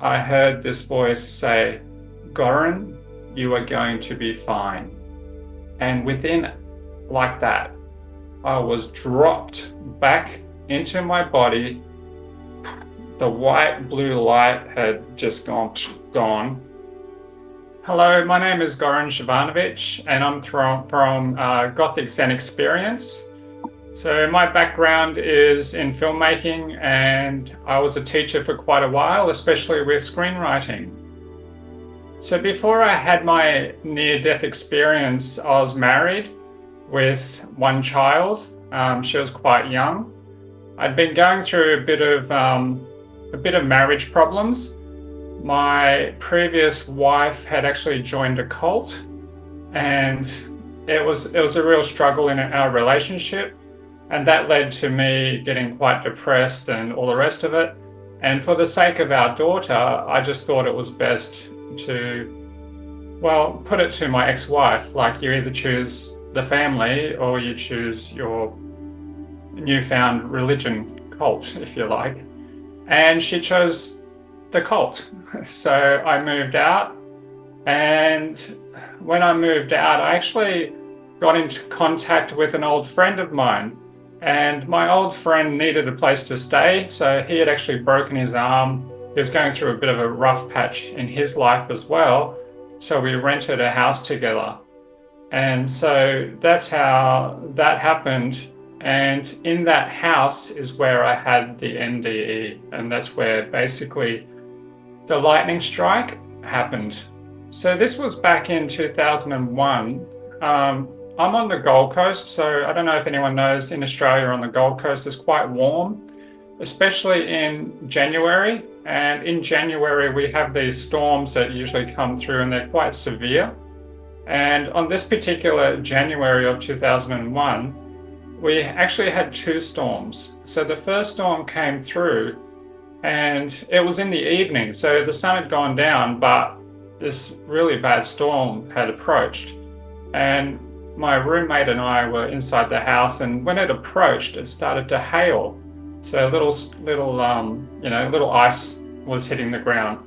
I heard this voice say, "Goran, you are going to be fine." And within, like that, I was dropped back into my body. The white blue light had just gone. Hello, my name is Goran Shivanovic, and I'm from Gothic Zen Experience. So my background is in filmmaking, and I was a teacher for quite a while, especially with screenwriting. So before I had my near-death experience, I was married with one child. She was quite young. I'd been going through a bit of marriage problems. My previous wife had actually joined a cult, and it was a real struggle in our relationship, and that led to me getting quite depressed and all the rest of it. And for the sake of our daughter, I just thought it was best to, well, put it to my ex-wife, like, you either choose the family or you choose your newfound religion cult, if you like. And she chose the cult. So I moved out, and when I moved out, I actually got into contact with an old friend of mine, and my old friend needed a place to stay. So he had actually broken his arm. He was going through a bit of a rough patch in his life as well. So we rented a house together. And so that's how that happened. And in that house is where I had the NDE. And that's where basically the lightning strike happened. So this was back in 2001. I'm on the Gold Coast, so I don't know if anyone knows, in Australia on the Gold Coast it's quite warm, especially in January. And in January we have these storms that usually come through, and they're quite severe. And on this particular January of 2001, we actually had two storms. So the first storm came through, and it was in the evening, so the sun had gone down, but this really bad storm had approached. And my roommate and I were inside the house, and when it approached, it started to hail. So little ice was hitting the ground,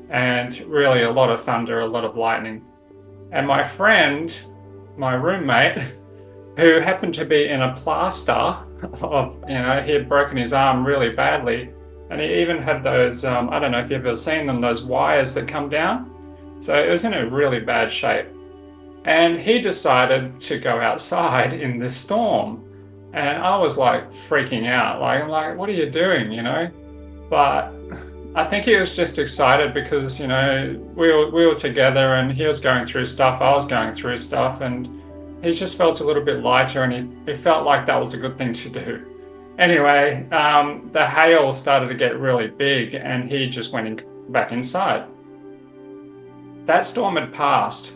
and really a lot of thunder, a lot of lightning. And my friend, my roommate, who happened to be in a plaster of, he had broken his arm really badly, and he even had those, I don't know if you've ever seen them, those wires that come down. So it was in a really bad shape. And he decided to go outside in this storm. And I was like freaking out. I'm like, what are you doing, But I think he was just excited because, we were together, and he was going through stuff, I was going through stuff, and he just felt a little bit lighter, and he felt like that was a good thing to do. Anyway, the hail started to get really big, and he just went back inside. That storm had passed,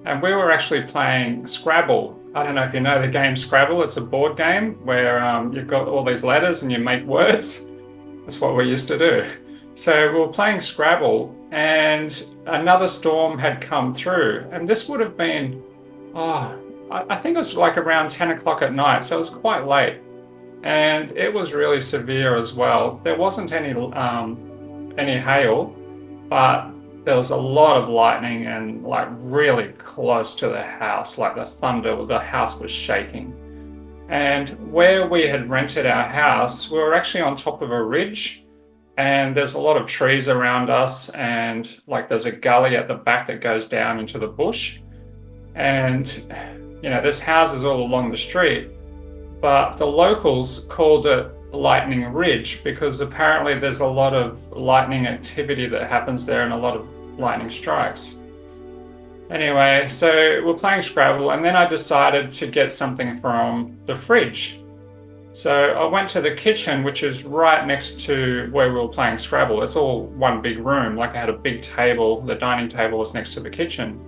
and we were actually playing Scrabble. I don't know if you know the game Scrabble. It's a board game where you've got all these letters and you make words. That's what we used to do. So we were playing Scrabble, and another storm had come through. And this would have been, I think it was like around 10 o'clock at night. So it was quite late. And it was really severe as well. There wasn't any hail, but there was a lot of lightning, and like really close to the house, like the thunder, the house was shaking. And where we had rented our house, we were actually on top of a ridge, and there's a lot of trees around us, and like there's a gully at the back that goes down into the bush. And, there's houses all along the street, but the locals called it Lightning Ridge because apparently there's a lot of lightning activity that happens there and a lot of lightning strikes. Anyway, so we're playing Scrabble, and then I decided to get something from the fridge. So I went to the kitchen, which is right next to where we were playing Scrabble. It's all one big room. Like I had a big table, the dining table was next to the kitchen.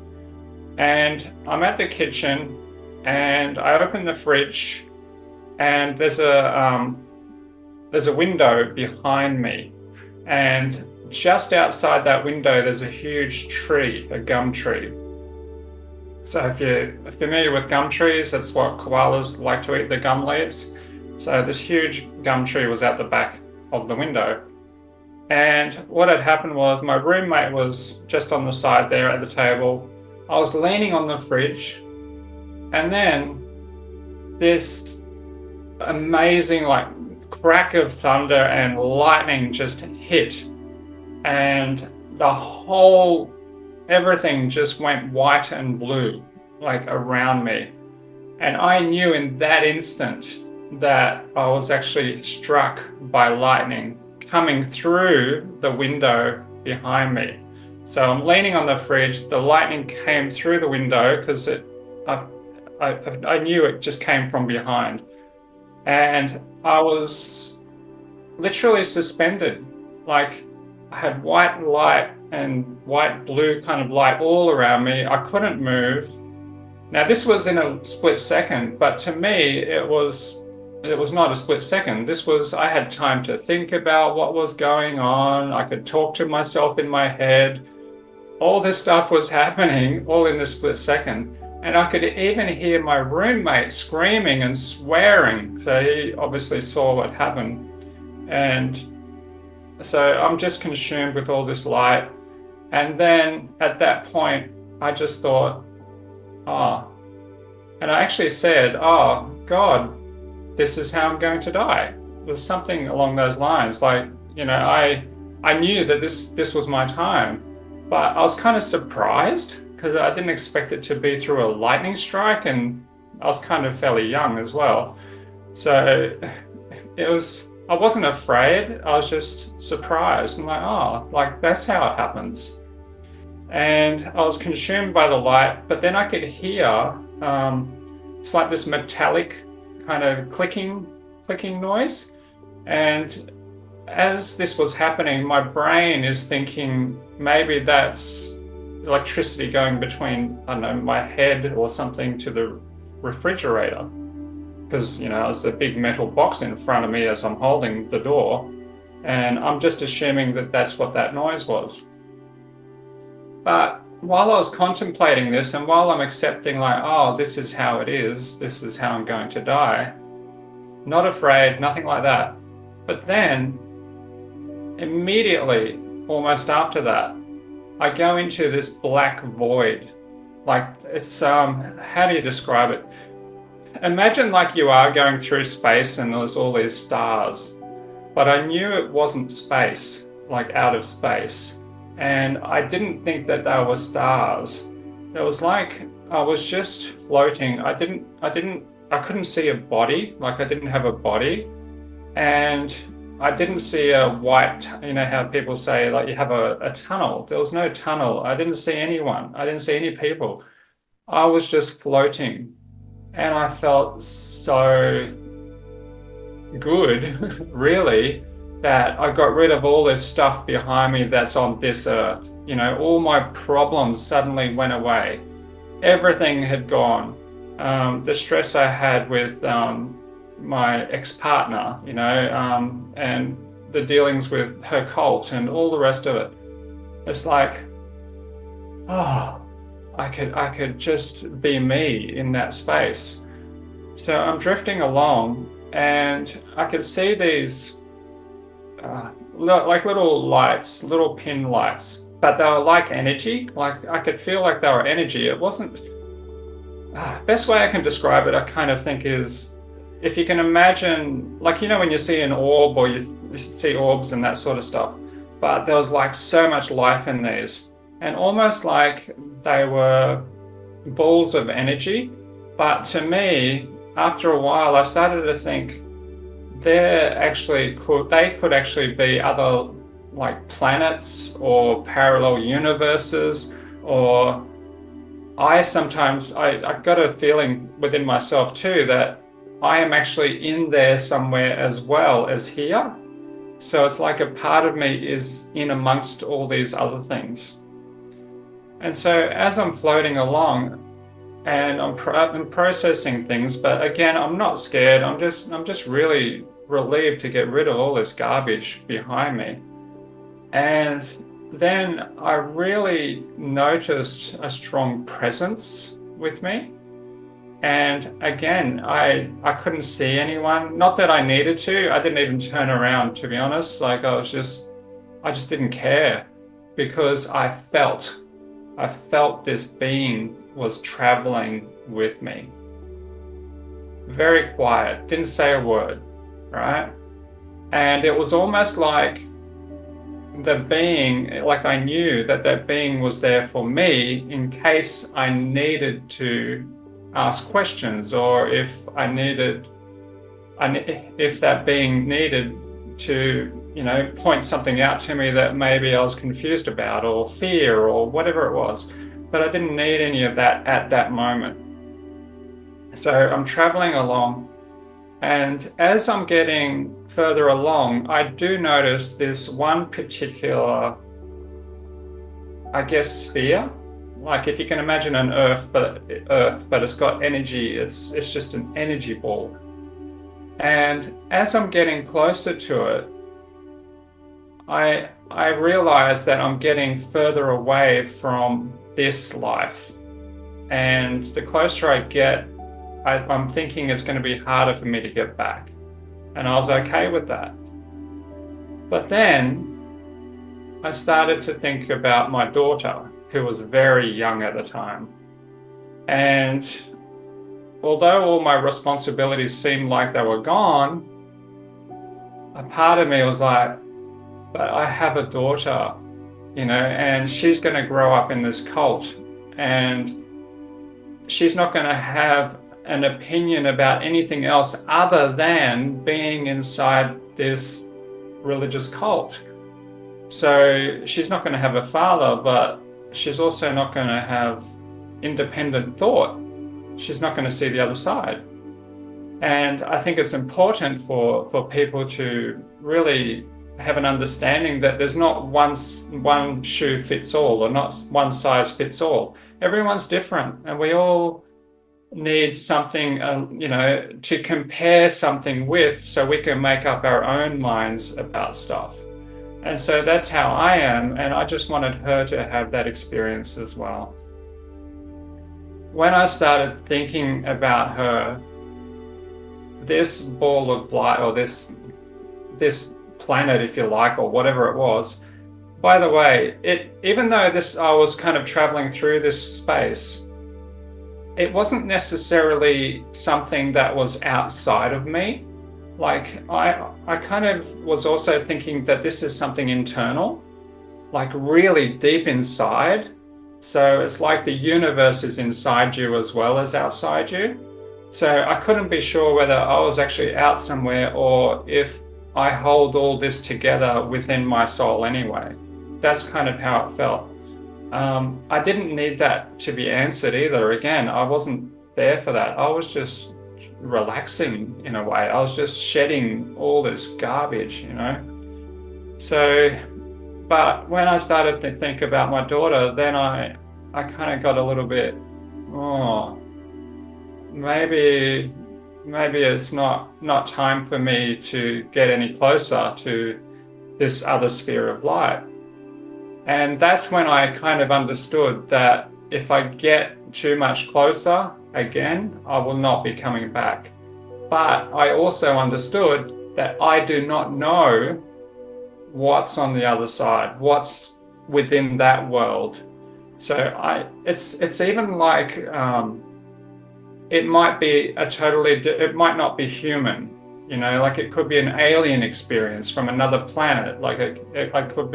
And I'm at the kitchen, and I open the fridge, and there's a window behind me, and just outside that window there's a huge tree, a gum tree. So if you're familiar with gum trees, that's what koalas like to eat, the gum leaves. So this huge gum tree was at the back of the window. And what had happened was my roommate was just on the side there at the table. I was leaning on the fridge, and then this amazing like crack of thunder and lightning just hit, and everything just went white and blue like around me. And I knew in that instant that I was actually struck by lightning coming through the window behind me. So I'm leaning on the fridge, the lightning came through the window because I knew it just came from behind. And I was literally suspended. Like, I had white light and white blue kind of light all around me. I couldn't move. Now, this was in a split second, but to me, it was not a split second. I had time to think about what was going on. I could talk to myself in my head. All this stuff was happening all in this split second. And I could even hear my roommate screaming and swearing. So he obviously saw what happened. And so I'm just consumed with all this light. And then at that point, I just thought, and I actually said, oh, God, this is how I'm going to die. It was something along those lines. Like, I knew that this was my time, but I was kind of surprised because I didn't expect it to be through a lightning strike, and I was kind of fairly young as well. So I wasn't afraid. I was just surprised. I'm like, that's how it happens. And I was consumed by the light, but then I could hear, it's like this metallic kind of clicking noise. And as this was happening, my brain is thinking maybe that's electricity going between, I don't know, my head or something to the refrigerator. Because, there's a big metal box in front of me as I'm holding the door. And I'm just assuming that that's what that noise was. But while I was contemplating this, and while I'm accepting this is how it is, this is how I'm going to die, not afraid, nothing like that. But then, immediately, almost after that, I go into this black void. Like, it's, how do you describe it? Imagine like you are going through space and there's all these stars, but I knew it wasn't space, like out of space. And I didn't think that they were stars. It was like I was just floating. I couldn't see a body, like I didn't have a body. And I didn't see a white, how people say, like you have a tunnel. There was no tunnel. I didn't see anyone. I didn't see any people. I was just floating. And I felt so good, really, that I got rid of all this stuff behind me that's on this earth. All my problems suddenly went away. Everything had gone. The stress I had with my ex-partner, and the dealings with her cult and all the rest of it. It's like, I could just be me in that space. So I'm drifting along, and I could see these like little lights, little pin lights, but they were like energy. Like I could feel like they were energy. It wasn't. Best way I can describe it, I kind of think, is if you can imagine, like when you see an orb or you see orbs and that sort of stuff, but there was like so much life in these, and almost like they were balls of energy. But to me, after a while, I started to think they could actually be other like planets or parallel universes, or I got a feeling within myself too that I am actually in there somewhere as well as here. So it's like a part of me is in amongst all these other things. And so as I'm floating along and I'm processing things, but again, I'm not scared. I'm just really relieved to get rid of all this garbage behind me. And then I really noticed a strong presence with me. And again, I couldn't see anyone. Not that I needed to. I didn't even turn around, to be honest. Like I was just I just didn't care, because I felt this being was traveling with me. Very quiet, didn't say a word, right? And it was almost like the being, like I knew that being was there for me in case I needed to ask questions, or if that being needed to, point something out to me that maybe I was confused about, or fear, or whatever it was. But I didn't need any of that at that moment. So I'm traveling along, and as I'm getting further along, I do notice this one particular, I guess, sphere. Like if you can imagine an Earth, but it's got energy. It's just an energy ball. And as I'm getting closer to it, I realize that I'm getting further away from this life. And the closer I get, I'm thinking it's going to be harder for me to get back. And I was okay with that. But then I started to think about my daughter, who was very young at the time. And although all my responsibilities seemed like they were gone, a part of me was like, but I have a daughter, and she's going to grow up in this cult, and she's not going to have an opinion about anything else other than being inside this religious cult. So she's not going to have a father, but she's also not going to have independent thought. She's not going to see the other side. And I think it's important for people to really have an understanding that there's not one shoe fits all, or not one size fits all. Everyone's different, and we all need something, to compare something with, so we can make up our own minds about stuff. And so that's how I am, and I just wanted her to have that experience as well. When I started thinking about her, this ball of light, or this planet, if you like, or whatever it was, by the way, even though I was kind of traveling through this space, it wasn't necessarily something that was outside of me. Like I kind of was also thinking that this is something internal, like really deep inside. So it's like the universe is inside you as well as outside you. So I couldn't be sure whether I was actually out somewhere, or if I hold all this together within my soul anyway. That's kind of how it felt. I didn't need that to be answered either. Again, I wasn't there for that. I was just relaxing in a way. I was just shedding all this garbage, So, but when I started to think about my daughter, then I kind of got a little bit, maybe it's not time for me to get any closer to this other sphere of light. And that's when I kind of understood that if I get too much closer, again, I will not be coming back. But I also understood that I do not know what's on the other side, what's within that world. So it's even like it might be it might not be human, like it could be an alien experience from another planet, like I could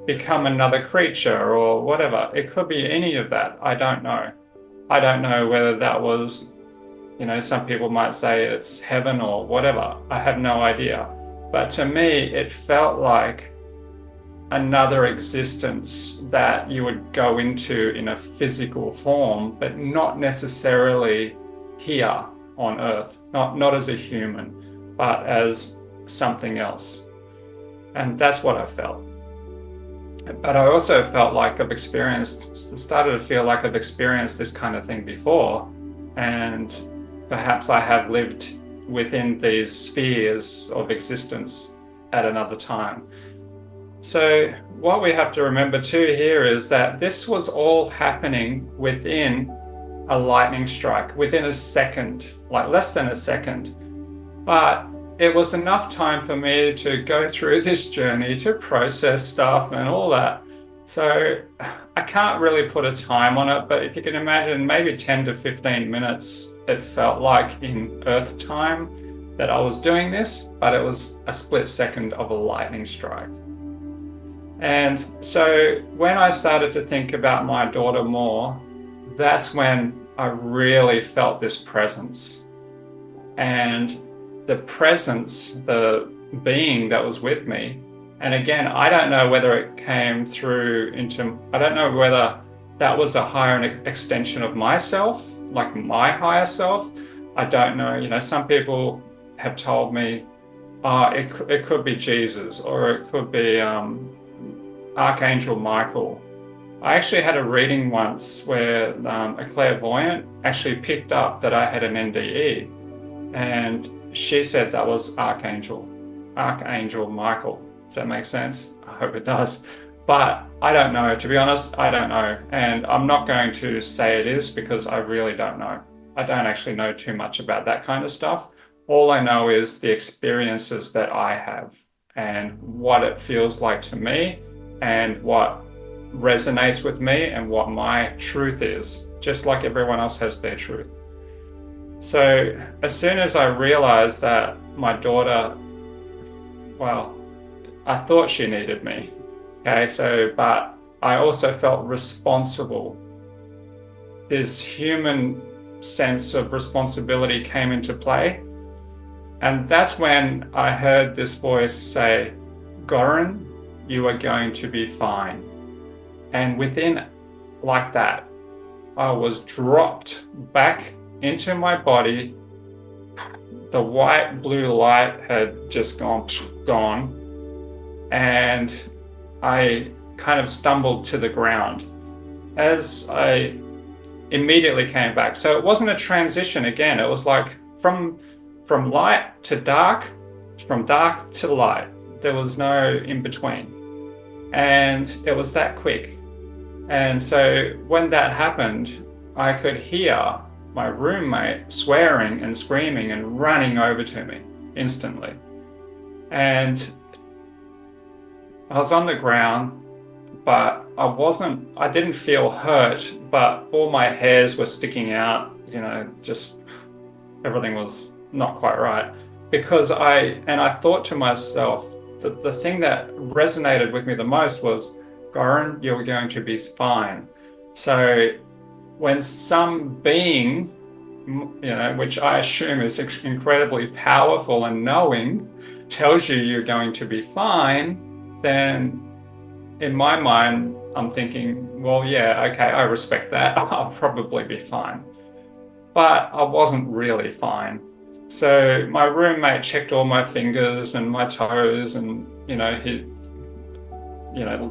become another creature or whatever. It could be any of that. I don't know. I don't know whether that was, some people might say it's heaven or whatever. I have no idea. But to me, it felt like another existence that you would go into in a physical form, but not necessarily here on Earth, not as a human, but as something else. And that's what I felt. But I also felt like started to feel like I've experienced this kind of thing before, and perhaps I have lived within these spheres of existence at another time. So what we have to remember too here is that this was all happening within a lightning strike, within a second, like less than a second. But it was enough time for me to go through this journey, to process stuff and all that. So I can't really put a time on it, but if you can imagine, maybe 10 to 15 minutes, it felt like in Earth time that I was doing this, but it was a split second of a lightning strike. And so when I started to think about my daughter more, that's when I really felt this presence. And the presence, the being that was with me. And again, I don't know whether it came through into, I don't know whether that was a higher extension of myself, like my higher self. I don't know. You know, some people have told me, it could be Jesus, or it could be Archangel Michael. I actually had a reading once where a clairvoyant actually picked up that I had an NDE, and she said that was Archangel Michael. Does that make sense? I hope it does. But I don't know. To be honest, I don't know. And I'm not going to say it is, because I really don't know. I don't actually know too much about that kind of stuff. All I know is the experiences that I have and what it feels like to me and what resonates with me and what my truth is, just like everyone else has their truth. So as soon as I realized that my daughter, well, I thought she needed me. Okay, but I also felt responsible. This human sense of responsibility came into play. And that's when I heard this voice say, "Goran, you are going to be fine." And within, like that, I was dropped back into my body. The white blue light had just gone, and I kind of stumbled to the ground as I immediately came back. So it wasn't a transition again. It was like from light to dark, from dark to light. There was no in between. And it was that quick. And so when that happened, I could hear my roommate swearing and screaming and running over to me instantly. And I was on the ground, but I didn't feel hurt, but all my hairs were sticking out, just everything was not quite right. Because I thought to myself, the thing that resonated with me the most was, "Goran, you're going to be fine." So when some being, which I assume is incredibly powerful and knowing, tells you you're going to be fine, then in my mind, I'm thinking, well, yeah, okay, I respect that. I'll probably be fine. But I wasn't really fine. So my roommate checked all my fingers and my toes, and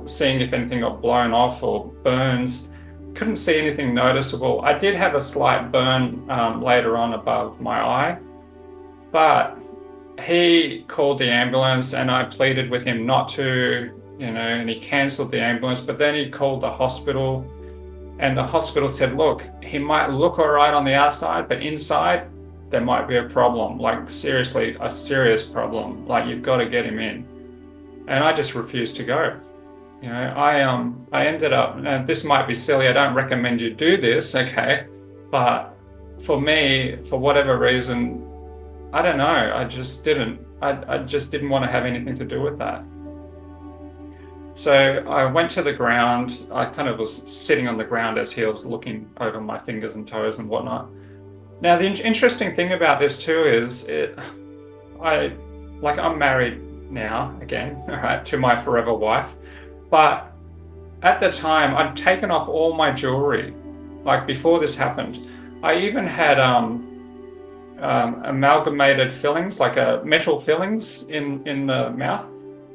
seeing if anything got blown off or burns. Couldn't see anything noticeable. I did have a slight burn later on above my eye, but he called the ambulance, and I pleaded with him not to, and he cancelled the ambulance. But then he called the hospital, and the hospital said, "Look, he might look all right on the outside, but inside there might be a problem, like seriously, a serious problem. Like, you've got to get him in." And I just refused to go. I ended up, and this might be silly, I don't recommend you do this, okay? But for me, for whatever reason, I don't know, I just didn't want to have anything to do with that. So I went to the ground. I kind of was sitting on the ground as he was looking over my fingers and toes and whatnot. Now, the interesting thing about this too is I'm married now again, all right, to my forever wife. But at the time, I'd taken off all my jewelry. Like, before this happened, I even had amalgamated fillings, like metal fillings in the mouth.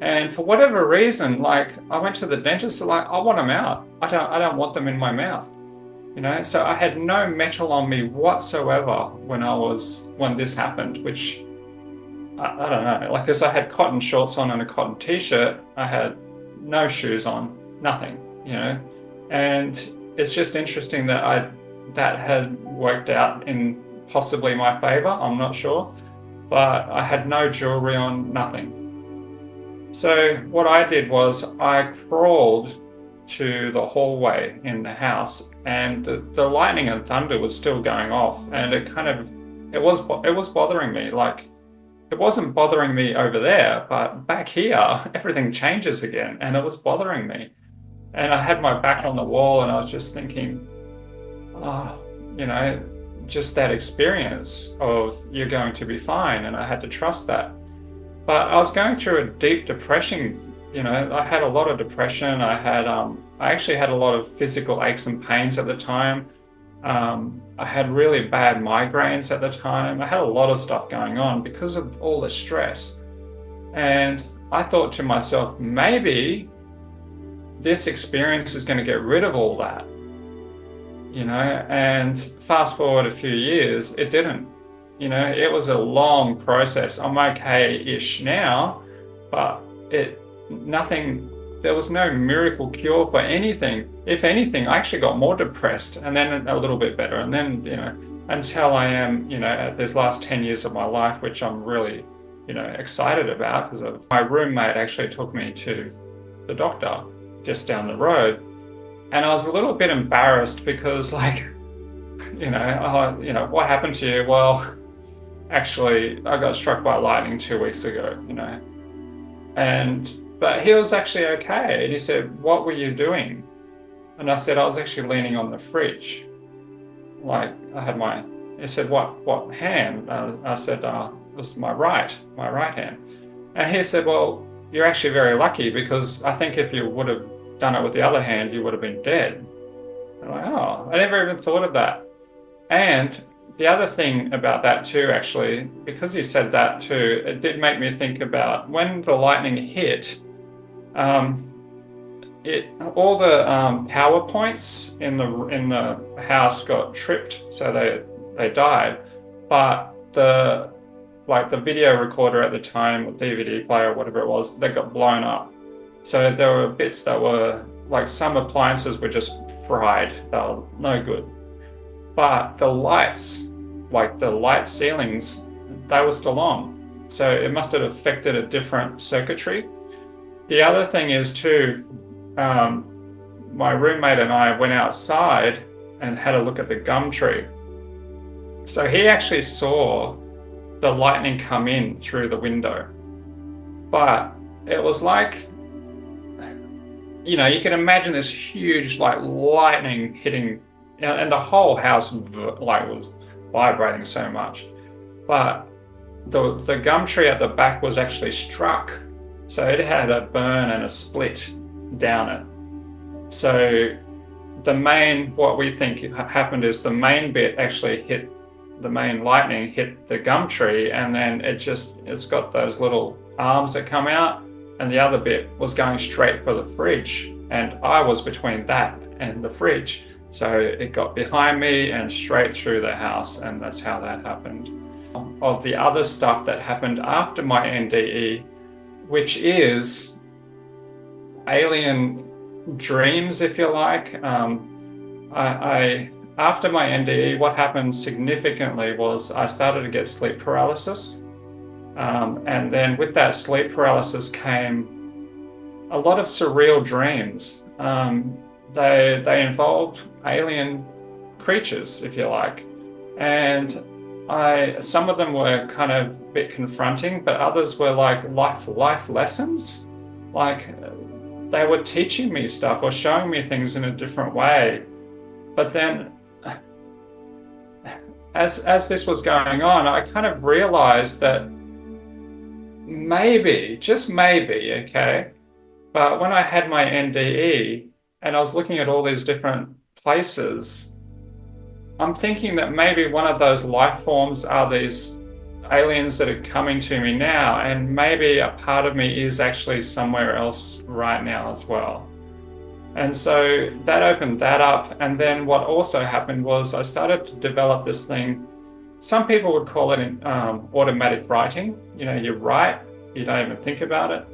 And for whatever reason, like, I went to the dentist, like, I want them out. I don't want them in my mouth. So I had no metal on me whatsoever when this happened, which I don't know, like, because I had cotton shorts on and a cotton t-shirt. I had no shoes on, nothing, and it's just interesting that that had worked out in possibly my favor. I'm not sure, but I had no jewelry on, nothing. So what I did was I crawled to the hallway in the house, and the lightning and thunder was still going off, and it was bothering me. Like, it wasn't bothering me over there, but back here everything changes again, and it was bothering me. And I had my back on the wall, and I was just thinking, oh, you know, just that experience of you're going to be fine, and I had to trust that. But I was going through a deep depression. I had a lot of depression. I actually had a lot of physical aches and pains at the time. I had really bad migraines at the time. I had a lot of stuff going on because of all the stress. And I thought to myself, maybe this experience is going to get rid of all that, and fast forward a few years, it didn't. It was a long process. I'm okay-ish now, but there was no miracle cure for anything. If anything, I actually got more depressed, and then a little bit better. And then, until I am, at this last 10 years of my life, which I'm really, excited about, because my roommate actually took me to the doctor just down the road. And I was a little bit embarrassed because, like, what happened to you? Well, actually, I got struck by lightning 2 weeks ago, But he was actually okay. And he said, what were you doing? And I said, I was actually leaning on the fridge. Like, he said, what hand? I said, it was my right hand. And he said, well, you're actually very lucky, because I think if you would have done it with the other hand, you would have been dead. I'm like, oh, I never even thought of that. And the other thing about that too, actually, because he said that too, it did make me think about when the lightning hit, all the power points in the house got tripped, so they died. But the video recorder at the time, or DVD player, whatever it was, they got blown up. So there were bits that were, like, some appliances were just fried. They were no good. But the lights, like the light ceilings, they were still on. So it must have affected a different circuitry. The other thing is too, my roommate and I went outside and had a look at the gum tree. So he actually saw the lightning come in through the window. But it was like, you can imagine this huge, like, lightning hitting, and the whole house, like, was vibrating so much. But the gum tree at the back was actually struck. So it had a burn and a split down it. So what we think happened is the main bit actually hit, the main lightning hit the gum tree, and then it's got those little arms that come out, and the other bit was going straight for the fridge. And I was between that and the fridge. So it got behind me and straight through the house, and that's how that happened. Of the other stuff that happened after my NDE, which is alien dreams, if you like. After my NDE, what happened significantly was I started to get sleep paralysis. And then with that sleep paralysis came a lot of surreal dreams. They involved alien creatures, if you like. And some of them were kind of a bit confronting, but others were like life lessons. Like, they were teaching me stuff or showing me things in a different way. But then as this was going on, I kind of realized that maybe, just maybe, okay, but when I had my NDE and I was looking at all these different places, I'm thinking that maybe one of those life forms are these aliens that are coming to me now, and maybe a part of me is actually somewhere else right now as well. And so that opened that up. And then what also happened was I started to develop this thing. Some people would call it automatic writing. You write, you don't even think about it.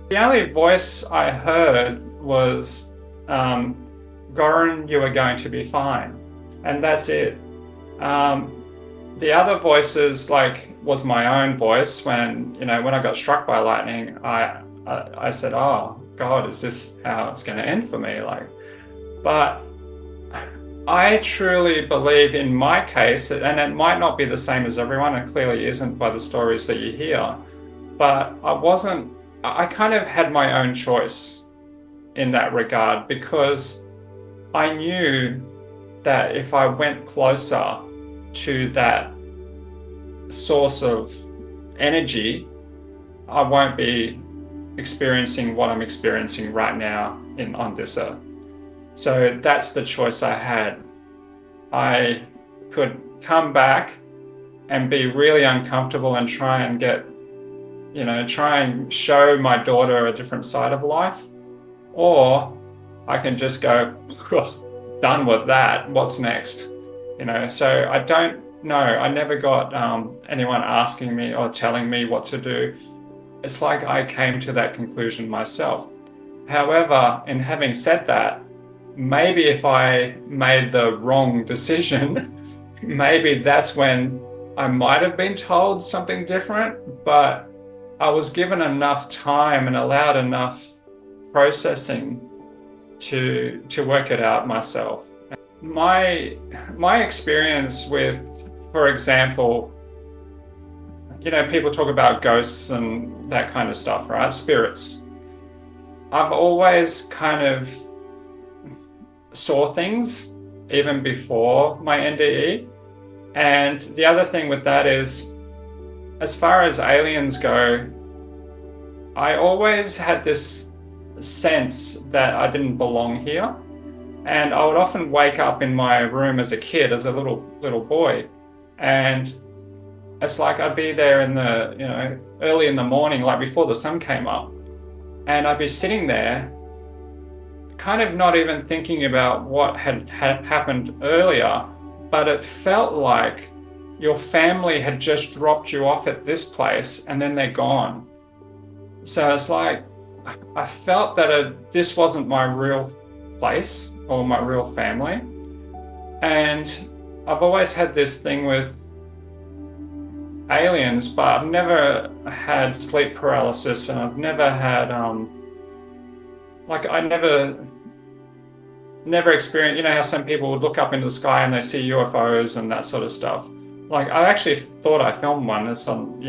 The only voice I heard was, Goran, you are going to be fine. And that's it. the other voices, like, was my own voice. When, when I got struck by lightning, I said, oh God, is this how it's going to end for me? Like, but I truly believe in my case, and it might not be the same as everyone, it clearly isn't by the stories that you hear, but I kind of had my own choice in that regard, because I knew that if I went closer to that source of energy, I won't be experiencing what I'm experiencing right now on this earth. So that's the choice I had. I could come back and be really uncomfortable and try and show my daughter a different side of life, or I can just go, done with that. What's next? So I don't know. I never got anyone asking me or telling me what to do. It's like I came to that conclusion myself. However, in having said that, maybe if I made the wrong decision, maybe that's when I might have been told something different, but I was given enough time and allowed enough processing to work it out myself. My experience with, for example, people talk about ghosts and that kind of stuff, right? Spirits. I've always kind of saw things even before my NDE. And the other thing with that is, as far as aliens go, I always had this sense that I didn't belong here. And I would often wake up in my room as a kid, as a little boy, and it's like I'd be there in the, early in the morning, like before the sun came up, and I'd be sitting there kind of not even thinking about what had happened earlier, but it felt like your family had just dropped you off at this place and then they're gone. So it's like I felt that this wasn't my real place or my real family. And I've always had this thing with aliens, but I've never had sleep paralysis, and I've never had I never experienced, how some people would look up into the sky and they see UFOs and that sort of stuff. Like, I actually thought I filmed one. It's on,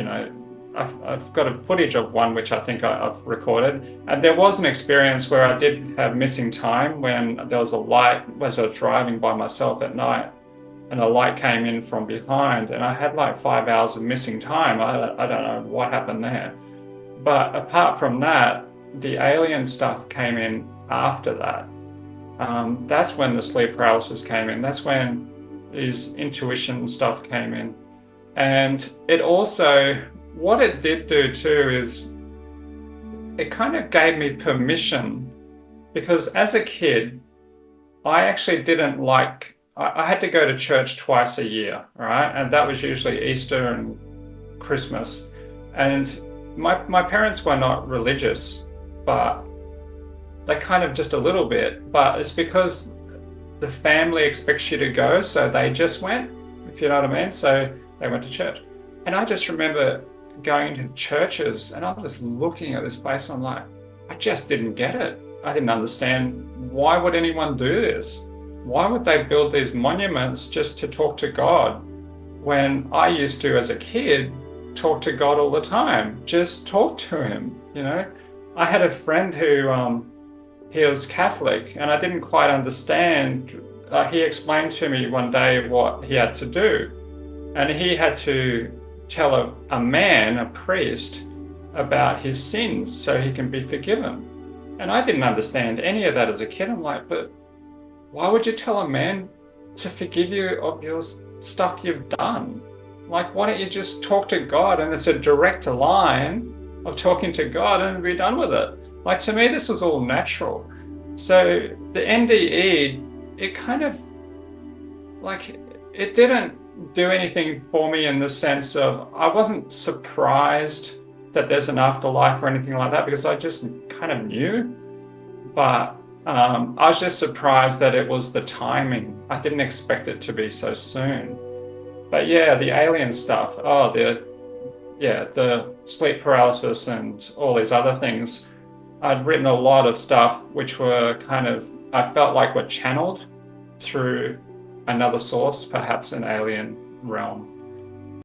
I've got a footage of one which I think I've recorded, and there was an experience where I did have missing time when there was a light as I was driving by myself at night, and a light came in from behind, and I had like 5 hours of missing time. I don't know what happened there, but apart from that, the alien stuff came in after that. That's when the sleep paralysis came in. That's when these intuition stuff came in. And it also, what it did do too is it kind of gave me permission, because as a kid, I actually didn't I had to go to church twice a year, right? And that was usually Easter and Christmas. And my parents were not religious, but they kind of just a little bit, but it's because the family expects you to go, so they just went, if you know what I mean. So they went to church. And I just remember going to churches, and I was just looking at this place, and I'm like, I just didn't get it. I didn't understand, why would anyone do this? Why would they build these monuments just to talk to God, when I used to, as a kid, talk to God all the time? Just talk to him, I had a friend who he was Catholic, and I didn't quite understand. He explained to me one day what he had to do, and he had to tell a man, a priest, about his sins so he can be forgiven. And I didn't understand any of that as a kid. I'm like, but why would you tell a man to forgive you of your stuff you've done? Like, why don't you just talk to God? And it's a direct line of talking to God and be done with it. Like, to me, this was all natural. So the NDE, it kind of, it didn't do anything for me in the sense of, I wasn't surprised that there's an afterlife or anything like that, because I just kind of knew. But I was just surprised that it was the timing. I didn't expect it to be so soon. But yeah, the alien stuff. Oh, the sleep paralysis and all these other things. I'd written a lot of stuff which were kind of, I felt like were channeled through another source, perhaps an alien realm.